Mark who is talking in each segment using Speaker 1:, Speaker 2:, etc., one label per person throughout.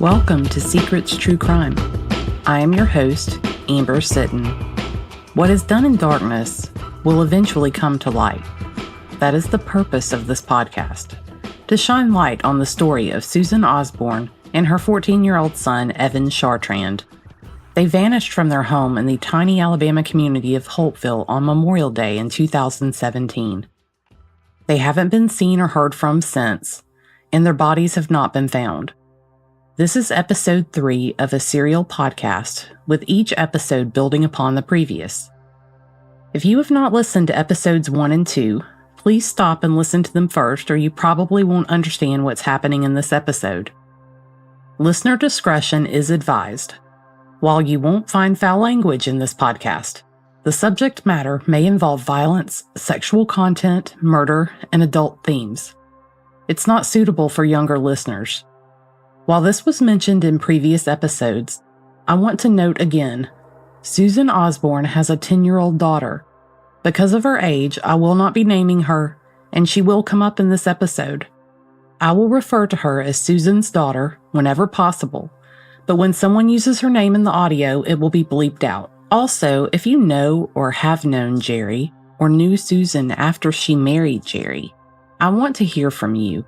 Speaker 1: Welcome to Secrets True Crime. I am your host, Amber Sitton. What is done in darkness will eventually come to light. That is the purpose of this podcast, to shine light on the story of Susan Osborne and her 14-year-old son, Evan Chartrand. They vanished from their home in the tiny Alabama community of Holtville on Memorial Day in 2017. They haven't been seen or heard from since, and their bodies have not been found. This is episode 3 of a serial podcast, with each episode building upon the previous. If you have not listened to episodes 1 and 2, please stop and listen to them first, or you probably won't understand what's happening in this episode. Listener discretion is advised. While you won't find foul language in this podcast, the subject matter may involve violence, sexual content, murder, and adult themes. It's not suitable for younger listeners. While this was mentioned in previous episodes, I want to note again, Susan Osborne has a 10-year-old daughter. Because of her age, I will not be naming her, and she will come up in this episode. I will refer to her as Susan's daughter whenever possible, but when someone uses her name in the audio, it will be bleeped out. Also, if you know or have known Jerry, or knew Susan after she married Jerry, I want to hear from you.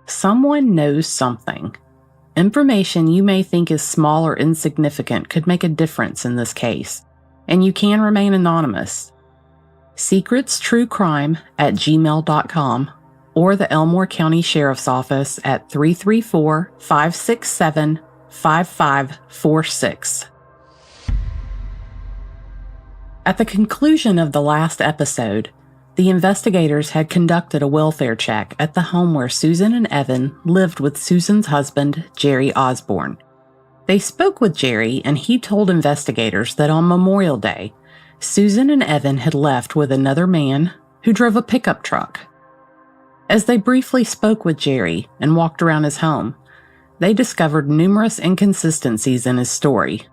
Speaker 1: Someone knows something. Information you may think is small or insignificant could make a difference in this case, and you can remain anonymous. secretstruecrime@gmail.com or the Elmore County Sheriff's Office at 334-567-5546. At the conclusion of the last episode, the investigators had conducted a welfare check at the home where Susan and Evan lived with Susan's husband, Jerry Osborne. They spoke with Jerry, and he told investigators that on Memorial Day, Susan and Evan had left with another man who drove a pickup truck. As they briefly spoke with Jerry and walked around his home, they discovered numerous inconsistencies in his story.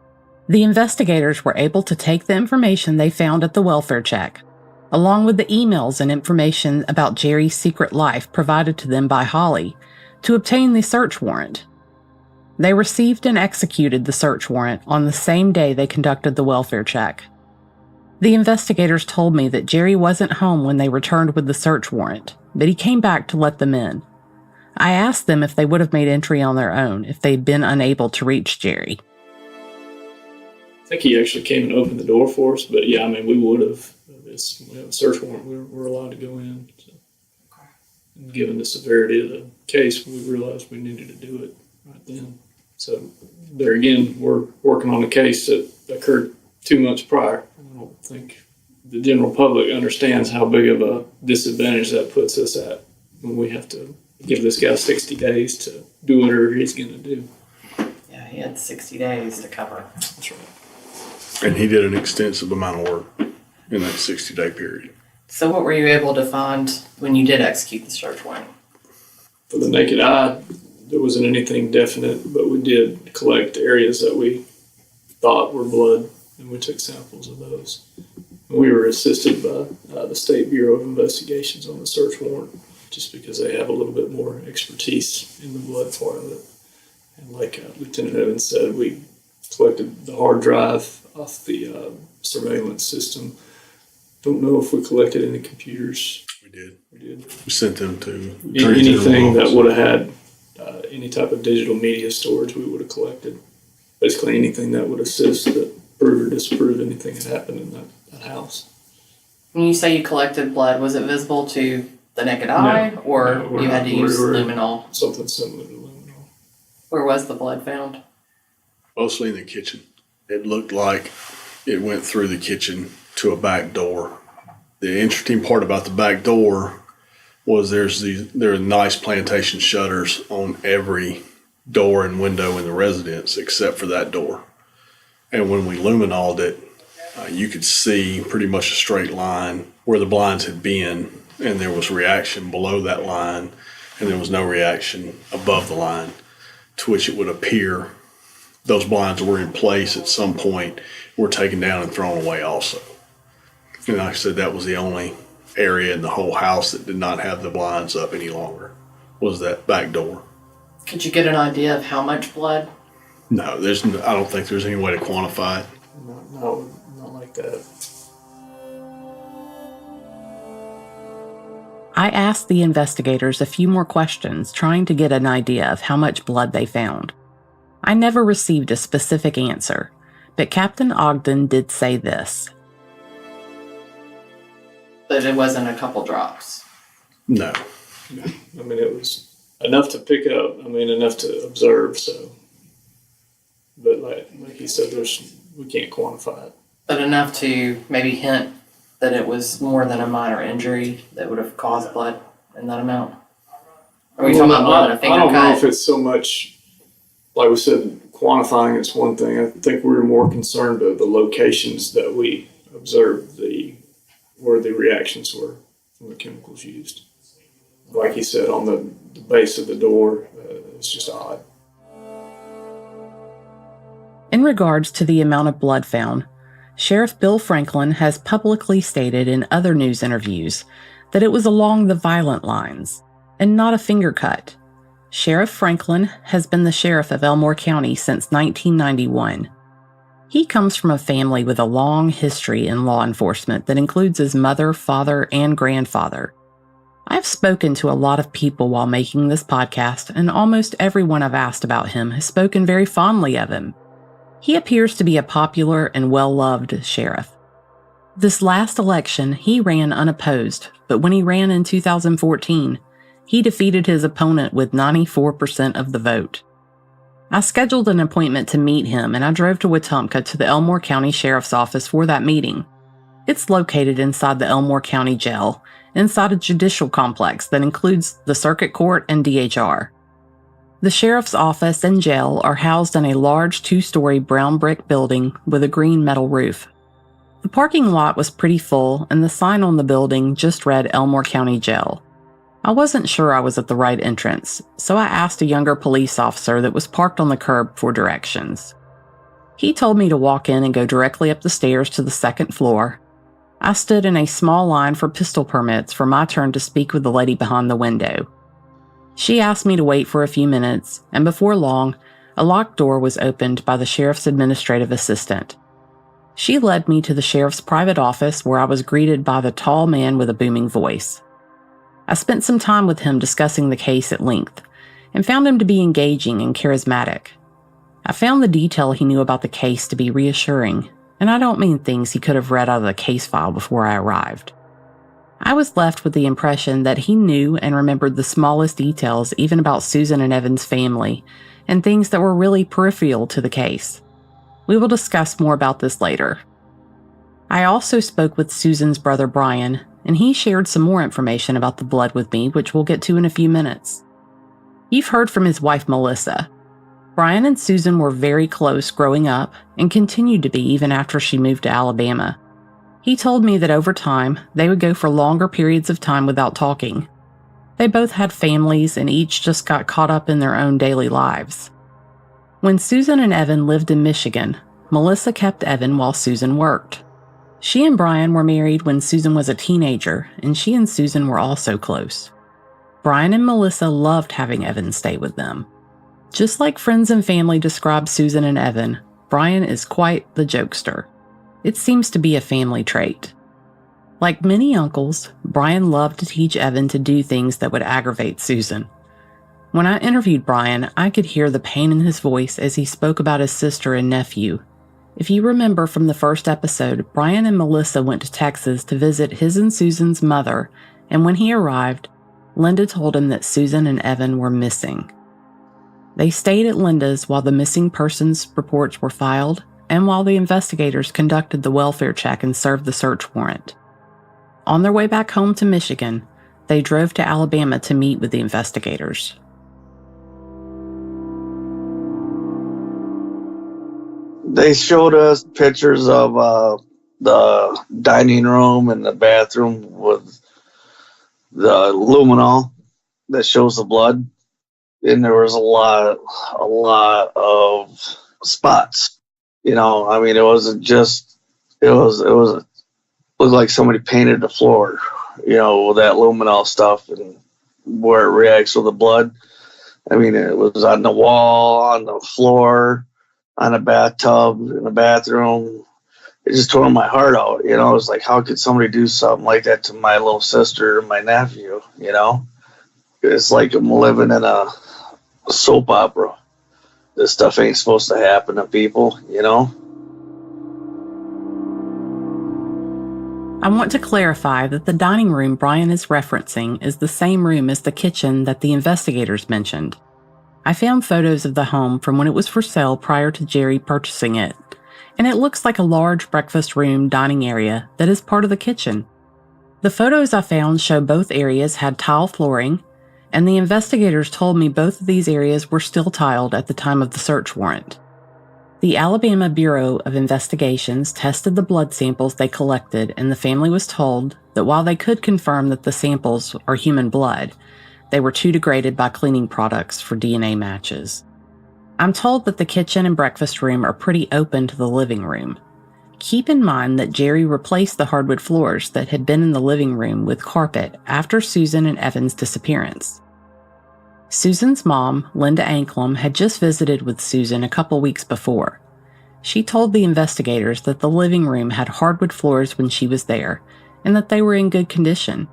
Speaker 1: The investigators were able to take the information they found at the welfare check, along with the emails and information about Jerry's secret life provided to them by Holly, to obtain the search warrant. They received and executed the search warrant on the same day they conducted the welfare check. The investigators told me that Jerry wasn't home when they returned with the search warrant, but he came back to let them in. I asked them if they would have made entry on their own if they'd been unable to reach Jerry.
Speaker 2: I think he actually came and opened the door for us, but yeah, we would have. We have a search warrant, we're allowed to go in. So. And given the severity of the case, we realized we needed to do it right then. So there again, we're working on a case that occurred 2 months prior. I don't think the general public understands how big of a disadvantage that puts us at when we have to give this guy 60 days to do whatever he's going to do.
Speaker 1: Yeah, he had 60 days to cover.
Speaker 2: That's right.
Speaker 3: And he did an extensive amount of work in that 60-day period.
Speaker 1: So what were you able to find when you did execute the search warrant?
Speaker 2: For the naked eye, there wasn't anything definite, but we did collect areas that we thought were blood, and we took samples of those. We were assisted by the State Bureau of Investigations on the search warrant, just because they have a little bit more expertise in the blood part of it. And like Lieutenant Evans said, we collected the hard drive off the surveillance system. Don't know if we collected any computers.
Speaker 3: We did.
Speaker 2: We
Speaker 3: sent them to
Speaker 2: anything that would have had any type of digital media storage. We would have collected basically anything that would assist that prove or disprove anything that happened in that house.
Speaker 1: When you say you collected blood, was it visible to the naked eye, or you had to use luminol?
Speaker 2: Something similar to luminol.
Speaker 1: Where was the blood found?
Speaker 3: Mostly in the kitchen. It looked like it went through the kitchen to a back door. The interesting part about the back door was there are nice plantation shutters on every door and window in the residence except for that door. And when we luminoled it, you could see pretty much a straight line where the blinds had been, and there was reaction below that line, and there was no reaction above the line, to which it would appear those blinds were in place at some point, were taken down and thrown away also. And like I said, that was the only area in the whole house that did not have the blinds up any longer, was that back door.
Speaker 1: Could you get an idea of how much blood
Speaker 3: No, I don't think there's any way to quantify it.
Speaker 2: No, not like that.
Speaker 1: I asked the investigators a few more questions, trying to get an idea of how much blood they found. I never received a specific answer, but Captain Ogden did say this.
Speaker 4: But it wasn't a couple drops.
Speaker 3: No.
Speaker 2: I mean, it was enough to pick up. I mean, enough to observe. So, but like he said, we can't quantify it.
Speaker 4: But enough to maybe hint that it was more than a minor injury that would have caused blood in that amount. Are we talking about more than a finger
Speaker 2: I don't
Speaker 4: cut?
Speaker 2: know if it's so much, like we said, quantifying is one thing. I think we were more concerned with the locations that we observed where the reactions were from the chemicals used. Like he said, on the base of the door, it's just odd.
Speaker 1: In regards to the amount of blood found, Sheriff Bill Franklin has publicly stated in other news interviews that it was along the violent lines and not a finger cut. Sheriff Franklin has been the sheriff of Elmore County since 1991. He comes from a family with a long history in law enforcement that includes his mother, father, and grandfather. I've spoken to a lot of people while making this podcast, and almost everyone I've asked about him has spoken very fondly of him. He appears to be a popular and well-loved sheriff. This last election, he ran unopposed, but when he ran in 2014, he defeated his opponent with 94% of the vote. I scheduled an appointment to meet him, and I drove to Wetumpka to the Elmore County Sheriff's Office for that meeting. It's located inside the Elmore County Jail, inside a judicial complex that includes the Circuit Court and DHR. The Sheriff's Office and jail are housed in a large 2-story brown brick building with a green metal roof. The parking lot was pretty full, and the sign on the building just read Elmore County Jail. I wasn't sure I was at the right entrance, so I asked a younger police officer that was parked on the curb for directions. He told me to walk in and go directly up the stairs to the second floor. I stood in a small line for pistol permits for my turn to speak with the lady behind the window. She asked me to wait for a few minutes, and before long, a locked door was opened by the sheriff's administrative assistant. She led me to the sheriff's private office where I was greeted by the tall man with a booming voice. I spent some time with him discussing the case at length, and found him to be engaging and charismatic. I found the detail he knew about the case to be reassuring, and I don't mean things he could have read out of the case file before I arrived. I was left with the impression that he knew and remembered the smallest details even about Susan and Evan's family, and things that were really peripheral to the case. We will discuss more about this later. I also spoke with Susan's brother Brian, and he shared some more information about the blood with me, which we'll get to in a few minutes. You've heard from his wife Melissa. Brian and Susan were very close growing up and continued to be even after she moved to Alabama. He told me that over time, they would go for longer periods of time without talking. They both had families and each just got caught up in their own daily lives. When Susan and Evan lived in Michigan, Melissa kept Evan while Susan worked. She and Brian were married when Susan was a teenager, and she and Susan were also close. Brian and Melissa loved having Evan stay with them. Just like friends and family describe Susan and Evan, Brian is quite the jokester. It seems to be a family trait. Like many uncles, Brian loved to teach Evan to do things that would aggravate Susan. When I interviewed Brian, I could hear the pain in his voice as he spoke about his sister and nephew. If you remember from the first episode, Brian and Melissa went to Texas to visit his and Susan's mother, and when he arrived, Linda told him that Susan and Evan were missing. They stayed at Linda's while the missing persons reports were filed, and while the investigators conducted the welfare check and served the search warrant. On their way back home to Michigan, they drove to Alabama to meet with the investigators.
Speaker 5: They showed us pictures of the dining room and the bathroom with the luminol that shows the blood, and there was a lot of spots. You know, I mean, it wasn't just, it looked like somebody painted the floor, you know, with that luminol stuff and where it reacts with the blood. I mean, it was on the wall, on the floor, on a bathtub in the bathroom. It just tore my heart out. You know, it's like, how could somebody do something like that to my little sister and my nephew? You know, it's like I'm living in a soap opera. This stuff ain't supposed to happen to people, you know?
Speaker 1: I want to clarify that the dining room Brian is referencing is the same room as the kitchen that the investigators mentioned. I found photos of the home from when it was for sale prior to Jerry purchasing it, and it looks like a large breakfast room dining area that is part of the kitchen. The photos I found show both areas had tile flooring, and the investigators told me both of these areas were still tiled at the time of the search warrant. The Alabama Bureau of Investigations tested the blood samples they collected, and the family was told that while they could confirm that the samples are human blood, they were too degraded by cleaning products for DNA matches. I'm told that the kitchen and breakfast room are pretty open to the living room. Keep in mind that Jerry replaced the hardwood floors that had been in the living room with carpet after Susan and Evan's disappearance. Susan's mom, Linda Anklam, had just visited with Susan a couple weeks before. She told the investigators that the living room had hardwood floors when she was there, and that they were in good condition.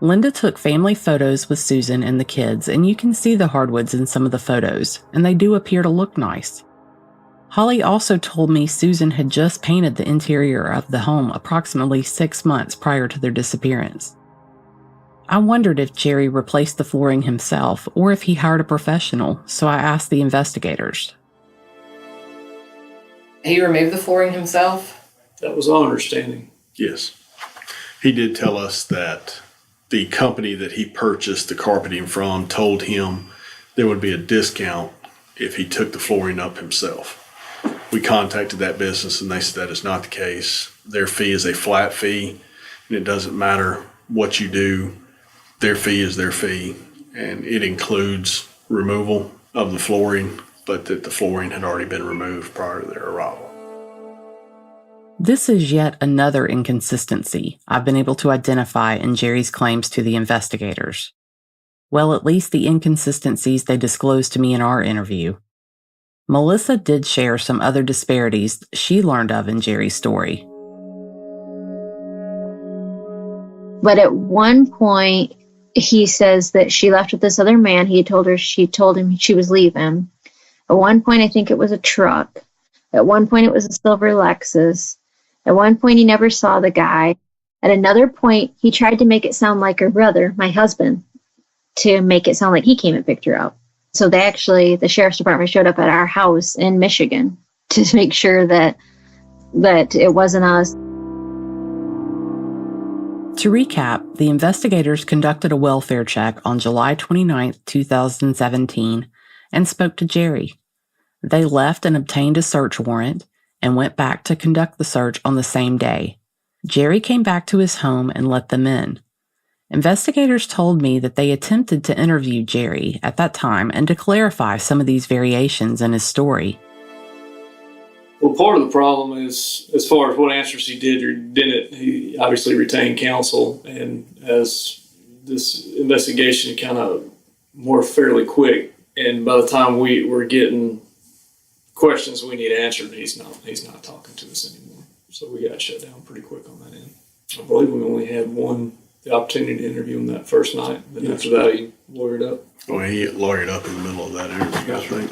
Speaker 1: Linda took family photos with Susan and the kids, and you can see the hardwoods in some of the photos, and they do appear to look nice. Holly also told me Susan had just painted the interior of the home approximately 6 months prior to their disappearance. I wondered if Jerry replaced the flooring himself or if he hired a professional, so I asked the investigators.
Speaker 4: He removed the flooring himself?
Speaker 2: That was our understanding.
Speaker 3: Yes. He did tell us that the company that he purchased the carpeting from told him there would be a discount if he took the flooring up himself. We contacted that business and they said that is not the case. Their fee is a flat fee, and it doesn't matter what you do. Their fee is their fee, and it includes removal of the flooring, but that the flooring had already been removed prior to their arrival.
Speaker 1: This is yet another inconsistency I've been able to identify in Jerry's claims to the investigators. Well, at least the inconsistencies they disclosed to me in our interview. Melissa did share some other disparities she learned of in Jerry's story.
Speaker 6: But at one point, he says that she left with this other man. She told him she was leaving. At one point, I think it was a truck. At one point, it was a silver Lexus. At one point, he never saw the guy. At another point, he tried to make it sound like her brother, my husband, to make it sound like he came and picked her up. So the sheriff's department showed up at our house in Michigan to make sure that it wasn't us.
Speaker 1: To recap, the investigators conducted a welfare check on July 29, 2017, and spoke to Jerry. They left and obtained a search warrant and went back to conduct the search on the same day. Jerry came back to his home and let them in. Investigators told me that they attempted to interview Jerry at that time and to clarify some of these variations in his story.
Speaker 2: Well, part of the problem is, as far as what answers he did or didn't, he obviously retained counsel, and as this investigation kind of more fairly quick, and by the time we were getting questions we need answered, he's not talking to us anymore. So we got shut down pretty quick on that end. I believe we only had the opportunity to interview him that first night, but after that he lawyered up.
Speaker 3: Well, he lawyered up in the middle of that interview, I think.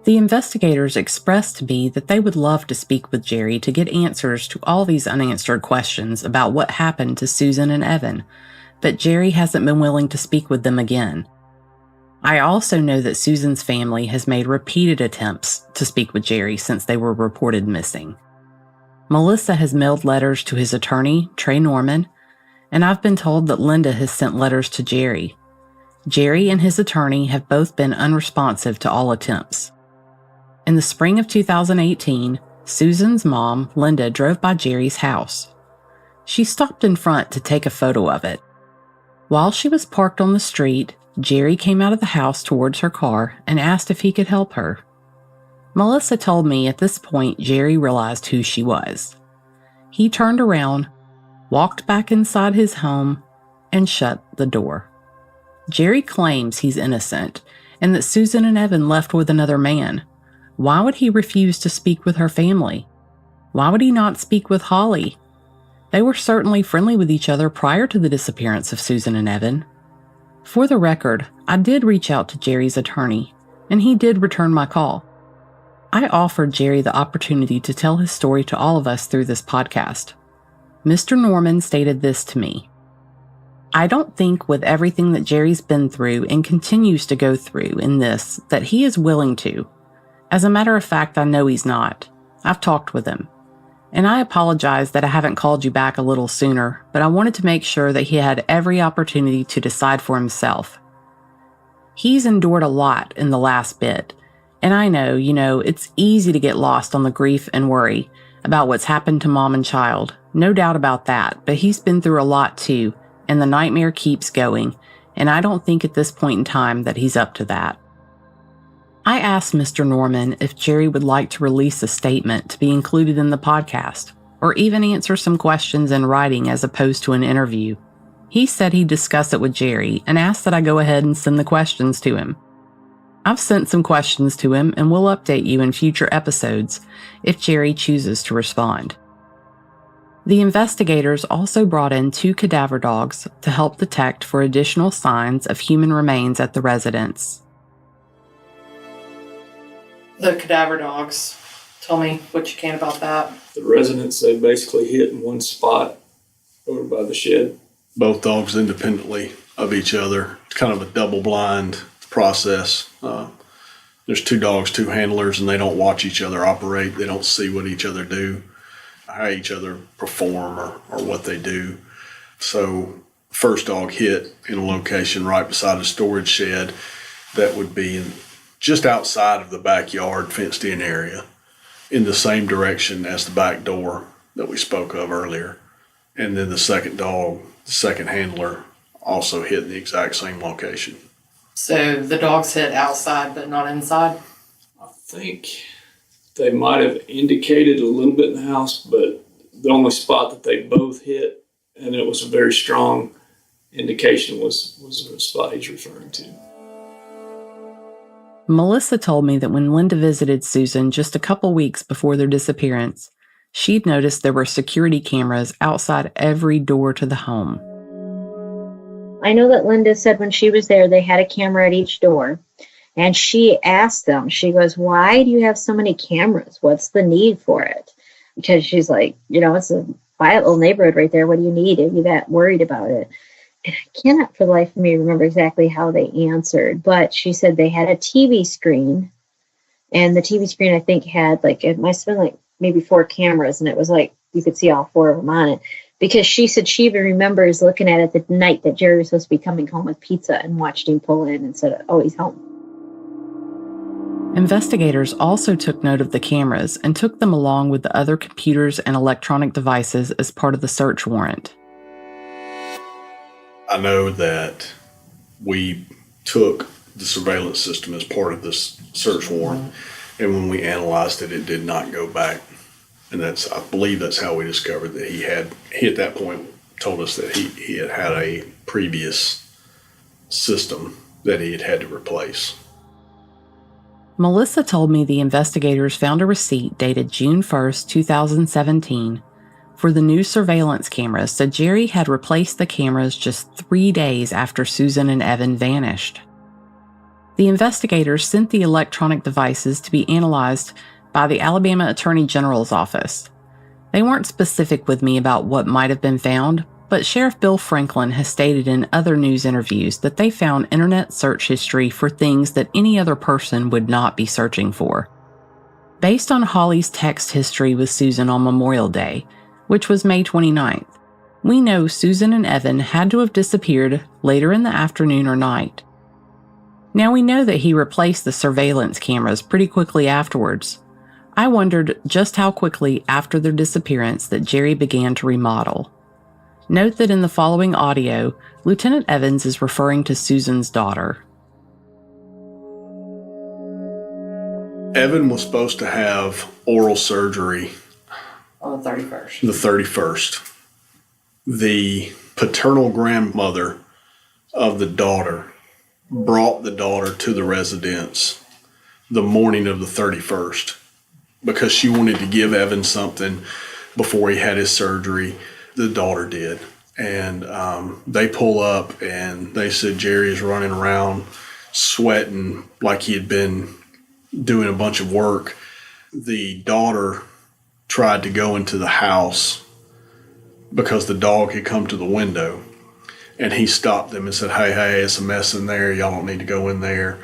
Speaker 1: The investigators expressed to me that they would love to speak with Jerry to get answers to all these unanswered questions about what happened to Susan and Evan, but Jerry hasn't been willing to speak with them again. I also know that Susan's family has made repeated attempts to speak with Jerry since they were reported missing. Melissa has mailed letters to his attorney, Trey Norman, and I've been told that Linda has sent letters to Jerry. Jerry and his attorney have both been unresponsive to all attempts. In the spring of 2018, Susan's mom, Linda, drove by Jerry's house. She stopped in front to take a photo of it. While she was parked on the street, Jerry came out of the house towards her car and asked if he could help her. Melissa told me at this point Jerry realized who she was. He turned around, walked back inside his home, and shut the door. Jerry claims he's innocent and that Susan and Evan left with another man. Why would he refuse to speak with her family? Why would he not speak with Holly? They were certainly friendly with each other prior to the disappearance of Susan and Evan. For the record, I did reach out to Jerry's attorney, and he did return my call. I offered Jerry the opportunity to tell his story to all of us through this podcast. Mr. Norman stated this to me. I don't think with everything that Jerry's been through and continues to go through in this that he is willing to. As a matter of fact, I know he's not. I've talked with him. And I apologize that I haven't called you back a little sooner, but I wanted to make sure that he had every opportunity to decide for himself. He's endured a lot in the last bit, and I know, it's easy to get lost on the grief and worry about what's happened to mom and child. No doubt about that, but he's been through a lot too, and the nightmare keeps going, and I don't think at this point in time that he's up to that. I asked Mr. Norman if Jerry would like to release a statement to be included in the podcast, or even answer some questions in writing as opposed to an interview. He said he'd discuss it with Jerry and asked that I go ahead and send the questions to him. I've sent some questions to him and will update you in future episodes if Jerry chooses to respond. The investigators also brought in 2 cadaver dogs to help detect for additional signs of human remains at the residence.
Speaker 4: The cadaver dogs. Tell me what you can about that.
Speaker 2: The residents, they basically hit in one spot over by the shed.
Speaker 3: Both dogs independently of each other. It's kind of a double blind process. There's 2 dogs, 2 handlers, and they don't watch each other operate. They don't see what each other do, how each other perform or what they do. So first dog hit in a location right beside a storage shed that would be just outside of the backyard fenced in area in the same direction as the back door that we spoke of earlier. And then the second dog, the second handler, also hit in the exact same location.
Speaker 4: So the dogs hit outside but not inside?
Speaker 2: I think they might have indicated a little bit in the house, but the only spot that they both hit, and it was a very strong indication, was the spot he's referring to.
Speaker 1: Melissa told me that when Linda visited Susan just a couple weeks before their disappearance, she'd noticed there were security cameras outside every door to the home.
Speaker 6: I know that Linda said when she was there, they had a camera at each door. And she asked them, she goes, why do you have so many cameras? What's the need for it? Because she's like, it's a quiet little neighborhood right there. What do you need? Are you that worried about it? And I cannot for the life of me remember exactly how they answered, but she said they had a TV screen, and the TV screen I think had it must have been maybe 4 cameras, and it was you could see all 4 of them on it, because she said she even remembers looking at it the night that Jerry was supposed to be coming home with pizza and watched him pull in and said, oh, he's home.
Speaker 1: Investigators also took note of the cameras and took them along with the other computers and electronic devices as part of the search warrant.
Speaker 3: I know that we took the surveillance system as part of this search warrant, and when we analyzed it, it did not go back. And I believe that's how we discovered that he at that point told us that he had a previous system that he had to replace.
Speaker 1: Melissa told me the investigators found a receipt dated June 1st, 2017, for the new surveillance cameras, so Jerry had replaced the cameras just 3 days after Susan and Evan vanished. The investigators sent the electronic devices to be analyzed by the Alabama Attorney General's office. They weren't specific with me about what might have been found, but Sheriff Bill Franklin has stated in other news interviews that they found internet search history for things that any other person would not be searching for. Based on Holly's text history with Susan on Memorial Day, which was May 29th, we know Susan and Evan had to have disappeared later in the afternoon or night. Now we know that he replaced the surveillance cameras pretty quickly afterwards. I wondered just how quickly after their disappearance that Jerry began to remodel. Note that in the following audio, Lieutenant Evans is referring to Susan's daughter.
Speaker 3: Evan was supposed to have oral surgery
Speaker 4: On the 31st.
Speaker 3: the 31st. The paternal grandmother of the daughter brought the daughter to the residence the morning of the 31st because she wanted to give Evan something before he had his surgery. The daughter did. And they pull up and they said Jerry is running around sweating like he had been doing a bunch of work. The daughter tried to go into the house because the dog had come to the window, and he stopped them and said, hey, it's a mess in there. Y'all don't need to go in there.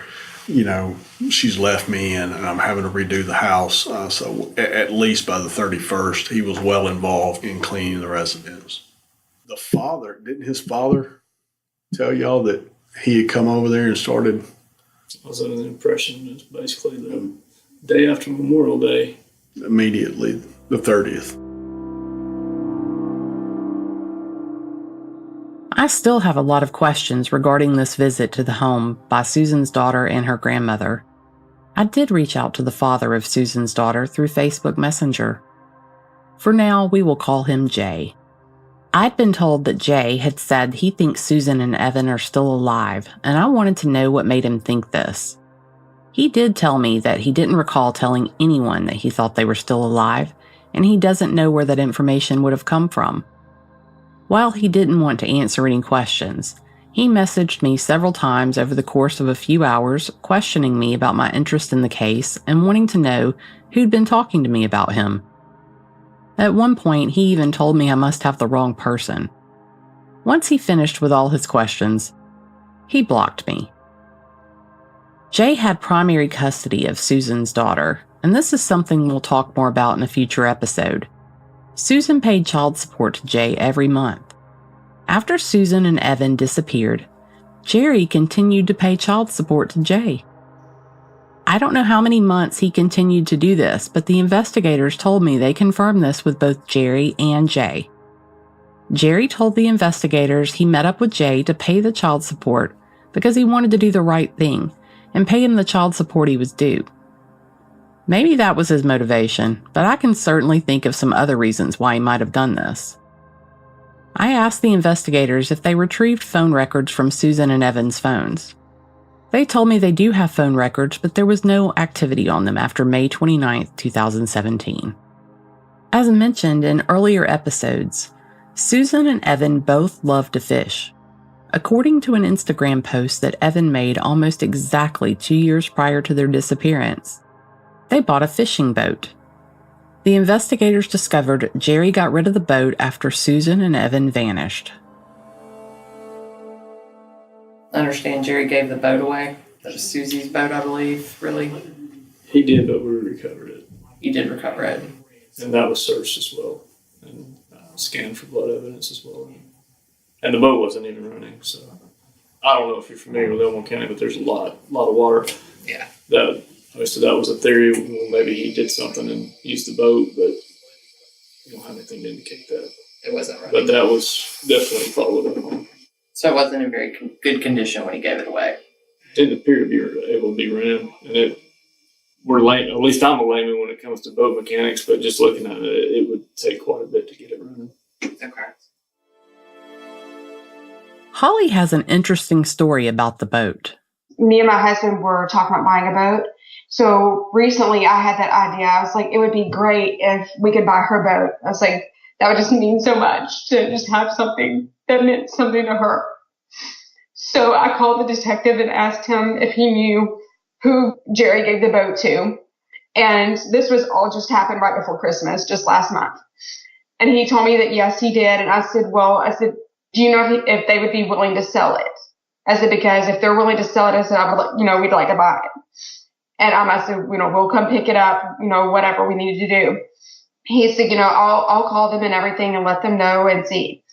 Speaker 3: You know, she's left me in and I'm having to redo the house. So at least by the 31st, he was well involved in cleaning the residence. The father, didn't his father tell y'all that he had come over there and started?
Speaker 2: I was under the impression it was basically the day after Memorial Day.
Speaker 3: Immediately, the 30th.
Speaker 1: I still have a lot of questions regarding this visit to the home by Susan's daughter and her grandmother. I did reach out to the father of Susan's daughter through Facebook Messenger. For now, we will call him Jay. I'd been told that Jay had said he thinks Susan and Evan are still alive, and I wanted to know what made him think this. He did tell me that he didn't recall telling anyone that he thought they were still alive, and he doesn't know where that information would have come from. While he didn't want to answer any questions, he messaged me several times over the course of a few hours, questioning me about my interest in the case and wanting to know who'd been talking to me about him. At one point, he even told me I must have the wrong person. Once he finished with all his questions, he blocked me. Jay had primary custody of Susan's daughter, and this is something we'll talk more about in a future episode. Susan paid child support to Jay every month. After Susan and Evan disappeared, Jerry continued to pay child support to Jay. I don't know how many months he continued to do this, but the investigators told me they confirmed this with both Jerry and Jay. Jerry told the investigators he met up with Jay to pay the child support because he wanted to do the right thing and pay him the child support he was due. Maybe that was his motivation, but I can certainly think of some other reasons why he might have done this. I asked the investigators if they retrieved phone records from Susan and Evan's phones. They told me they do have phone records, but there was no activity on them after May 29, 2017. As mentioned in earlier episodes, Susan and Evan both love to fish. According to an Instagram post that Evan made almost exactly 2 years prior to their disappearance, they bought a fishing boat. The investigators discovered Jerry got rid of the boat after Susan and Evan vanished.
Speaker 4: I understand Jerry gave the boat away. That was Susie's boat, I believe, really.
Speaker 2: He did, but we recovered it.
Speaker 4: You did recover it.
Speaker 2: And that was searched as well. And scanned for blood evidence as well. And the boat wasn't even running, so I don't know if you're familiar with Elmore County, but there's a lot of water.
Speaker 4: Yeah.
Speaker 2: Obviously, that was a theory. Well, maybe he did something and used the boat, but you don't have anything to indicate that.
Speaker 4: It wasn't running.
Speaker 2: But that was definitely followed up on.
Speaker 4: So it wasn't in very good condition when he gave it away.
Speaker 2: It didn't appear to be able to be ran, and we're lame. At least I'm a layman when it comes to boat mechanics, but just looking at it, it would take quite a bit to get it running.
Speaker 4: Okay.
Speaker 1: Holly has an interesting story about the boat.
Speaker 7: Me and my husband were talking about buying a boat. So recently I had that idea. I was like, it would be great if we could buy her boat. I was like, that would just mean so much to just have something that meant something to her. So I called the detective and asked him if he knew who Jerry gave the boat to. And this was all just happened right before Christmas, just last month. And he told me that yes, he did. And I said, do you know if they would be willing to sell it? I said, because if they're willing to sell it, I said, we'd like to buy it. And I said, we'll come pick it up, whatever we needed to do. He said, I'll call them and everything and let them know and see.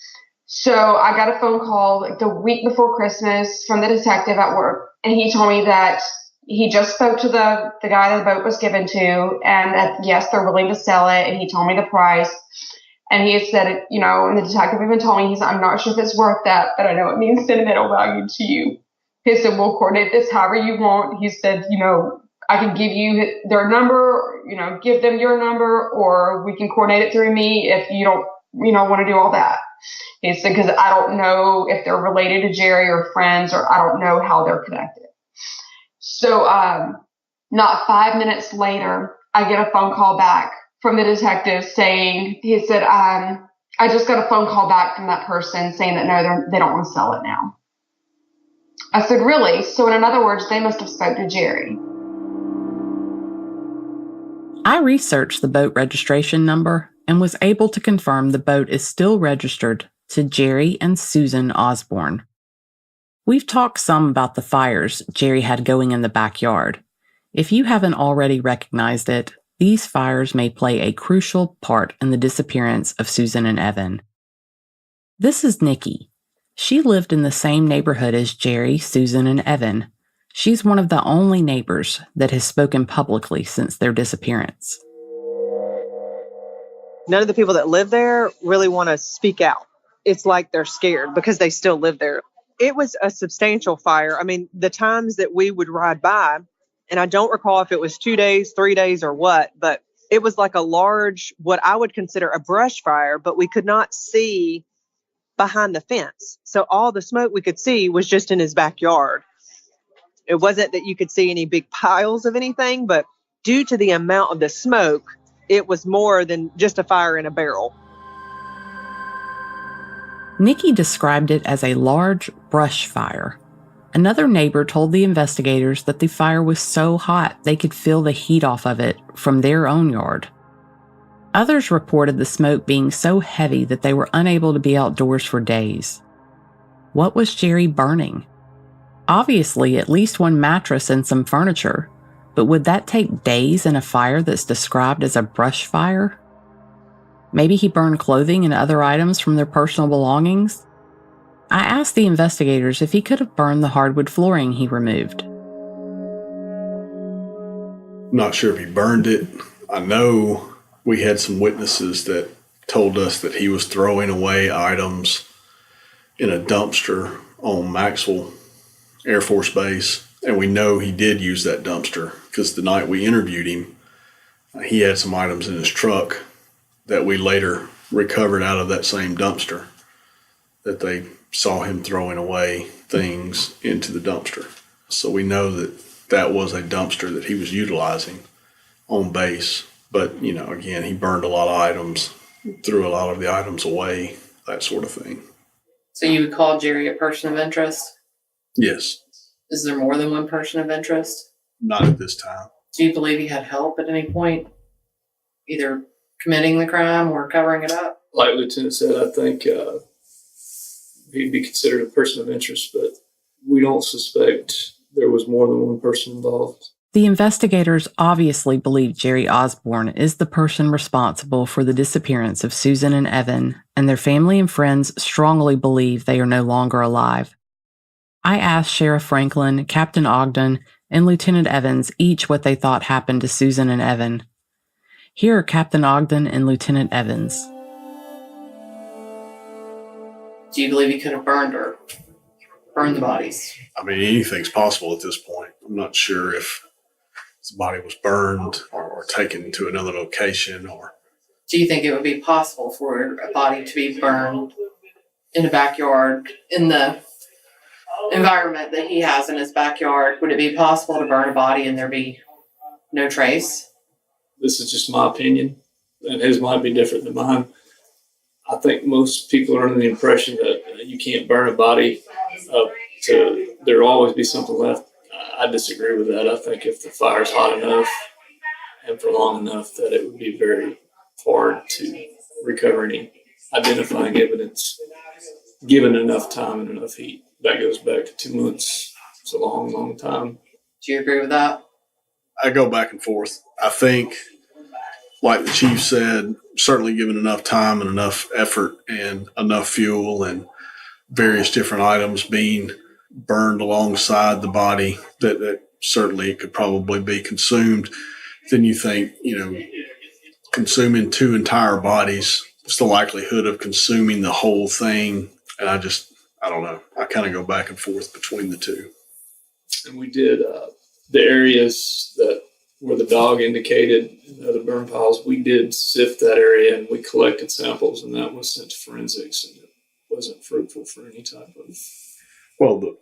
Speaker 7: So I got a phone call like the week before Christmas from the detective at work. And he told me that he just spoke to the guy that the boat was given to, and that, yes, they're willing to sell it. And he told me the price. And he had said, and the detective even told me, he said, I'm not sure if it's worth that, but I know it means sentimental value to you. He said, we'll coordinate this however you want. He said, I can give you their number, give them your number, or we can coordinate it through me if you don't want to do all that. He said, because I don't know if they're related to Jerry or friends, or I don't know how they're connected. So, not 5 minutes later, I get a phone call back from the detective saying, he said, I just got a phone call back from that person saying that no, they don't want to sell it now. I said, really? So in other words, they must have spoke to Jerry.
Speaker 1: I researched the boat registration number and was able to confirm the boat is still registered to Jerry and Susan Osborne. We've talked some about the fires Jerry had going in the backyard. If you haven't already recognized it, these fires may play a crucial part in the disappearance of Susan and Evan. This is Nikki. She lived in the same neighborhood as Jerry, Susan, and Evan. She's one of the only neighbors that has spoken publicly since their disappearance.
Speaker 8: None of the people that live there really want to speak out. It's like they're scared because they still live there. It was a substantial fire. I mean, the times that we would ride by, and I don't recall if it was 2 days, 3 days, or what, but it was like a large, what I would consider a brush fire, but we could not see behind the fence. So all the smoke we could see was just in his backyard. It wasn't that you could see any big piles of anything, but due to the amount of the smoke, it was more than just a fire in a barrel.
Speaker 1: Nikki described it as a large brush fire. Another neighbor told the investigators that the fire was so hot they could feel the heat off of it from their own yard. Others reported the smoke being so heavy that they were unable to be outdoors for days. What was Jerry burning? Obviously, at least one mattress and some furniture, but would that take days in a fire that's described as a brush fire? Maybe he burned clothing and other items from their personal belongings? I asked the investigators if he could have burned the hardwood flooring he removed.
Speaker 3: Not sure if he burned it. I know we had some witnesses that told us that he was throwing away items in a dumpster on Maxwell Air Force Base. And we know he did use that dumpster because the night we interviewed him, he had some items in his truck that we later recovered out of that same dumpster that they saw him throwing away things into the dumpster. So we know that that was a dumpster that he was utilizing on base. But, again, he burned a lot of items, threw a lot of the items away, that sort of thing.
Speaker 4: So you would call Jerry a person of interest?
Speaker 3: Yes.
Speaker 4: Is there more than one person of interest?
Speaker 3: Not at this time.
Speaker 4: Do you believe he had help at any point, either committing the crime or covering it up?
Speaker 2: Like Lieutenant said, I think he'd be considered a person of interest, but we don't suspect there was more than one person involved.
Speaker 1: The investigators obviously believe Jerry Osborne is the person responsible for the disappearance of Susan and Evan, and their family and friends strongly believe they are no longer alive. I asked Sheriff Franklin, Captain Ogden, and Lieutenant Evans each what they thought happened to Susan and Evan. Here are Captain Ogden and Lieutenant Evans.
Speaker 4: Do you believe he could have burned her? Burned the bodies?
Speaker 3: I mean, anything's possible at this point. I'm not sure if his body was burned or taken to another location or...
Speaker 4: Do you think it would be possible for a body to be burned in a backyard, in the environment that he has in his backyard? Would it be possible to burn a body and there be no trace?
Speaker 2: This is just my opinion, and his might be different than mine. I think most people are under the impression that you can't burn a body up to there'll always be something left. I disagree with that. I think if the fire's hot enough and for long enough, that it would be very hard to recover any identifying evidence given enough time and enough heat. That goes back to 2 months. It's a long, long time.
Speaker 4: Do you agree with that?
Speaker 3: I go back and forth. I think, like the chief said, certainly given enough time and enough effort and enough fuel and various different items being burned alongside the body, that certainly it could probably be consumed. Then you think, consuming 2 entire bodies, what's the likelihood of consuming the whole thing? And I don't know. I kind of go back and forth between the two.
Speaker 2: And we did the areas that where the dog indicated the burn piles, we did sift that area and we collected samples, and that was sent to forensics, and it wasn't fruitful for any type of.
Speaker 3: Well,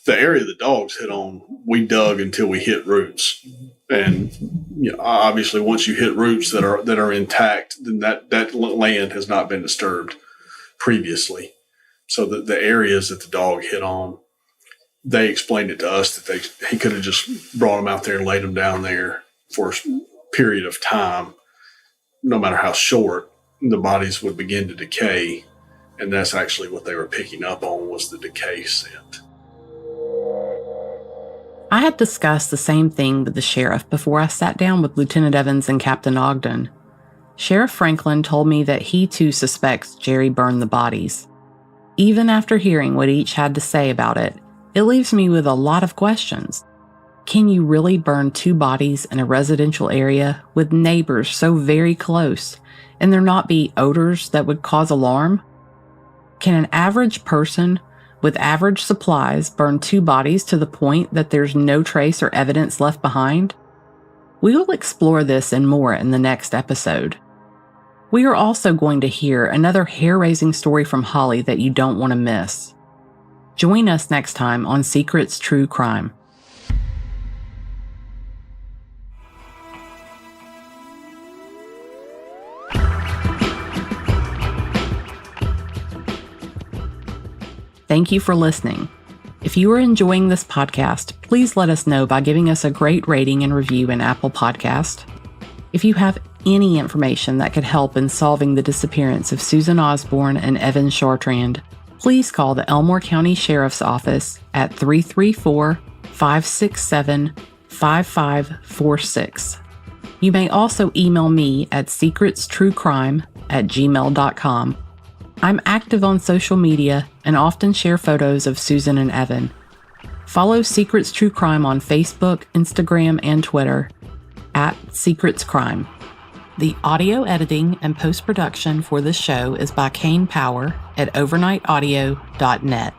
Speaker 3: the area the dogs hit on, we dug until we hit roots, and obviously once you hit roots that are intact, then that land has not been disturbed previously. So the areas that the dog hit on, they explained it to us that he could have just brought them out there and laid them down there for a period of time, no matter how short, the bodies would begin to decay. And that's actually what they were picking up on, was the decay scent.
Speaker 1: I had discussed the same thing with the sheriff before I sat down with Lieutenant Evans and Captain Ogden. Sheriff Franklin told me that he too suspects Jerry burned the bodies. Even after hearing what each had to say about it, it leaves me with a lot of questions. Can you really burn 2 bodies in a residential area with neighbors so very close, and there not be odors that would cause alarm? Can an average person with average supplies burn 2 bodies to the point that there's no trace or evidence left behind? We will explore this and more in the next episode. We are also going to hear another hair-raising story from Holly that you don't want to miss. Join us next time on Secrets True Crime. Thank you for listening. If you are enjoying this podcast, please let us know by giving us a great rating and review in Apple Podcast. If you have any information that could help in solving the disappearance of Susan Osborne and Evan Chartrand, please call the Elmore County Sheriff's Office at 334-567-5546. You may also email me at secretstruecrime@gmail.com. I'm active on social media and often share photos of Susan and Evan. Follow Secrets True Crime on Facebook, Instagram, and Twitter @SecretsCrime. The audio editing and post-production for this show is by Kane Power at overnightaudio.net.